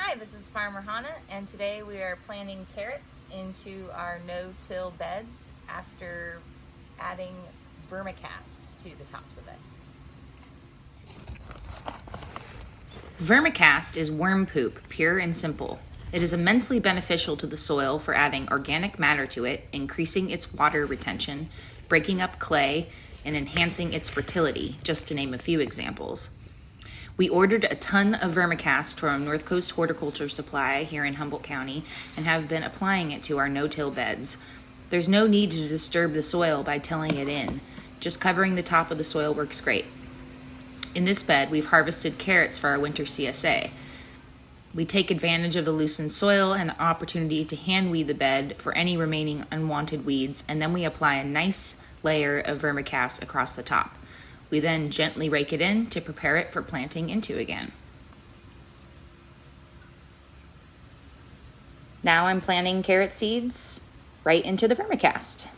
Hi, this is Farmer Hannah, and today we are planting carrots into our no-till beds after adding Vermicast to the tops of it. Vermicast is worm poop, pure and simple. It is immensely beneficial to the soil for adding organic matter to it, increasing its water retention, breaking up clay, and enhancing its fertility, just to name a few examples. We ordered a ton of Vermicast from Northcoast Horticulture Supply here in Humboldt County and have been applying it to our no-till beds. There's no need to disturb the soil by tilling it in. Just covering the top of the soil works great. In this bed, we've harvested carrots for our winter CSA. We take advantage of the loosened soil and the opportunity to hand weed the bed for any remaining unwanted weeds, and then we apply a nice layer of Vermicast across the top. We then gently rake it in to prepare it for planting into again. Now I'm planting carrot seeds right into the Vermicast.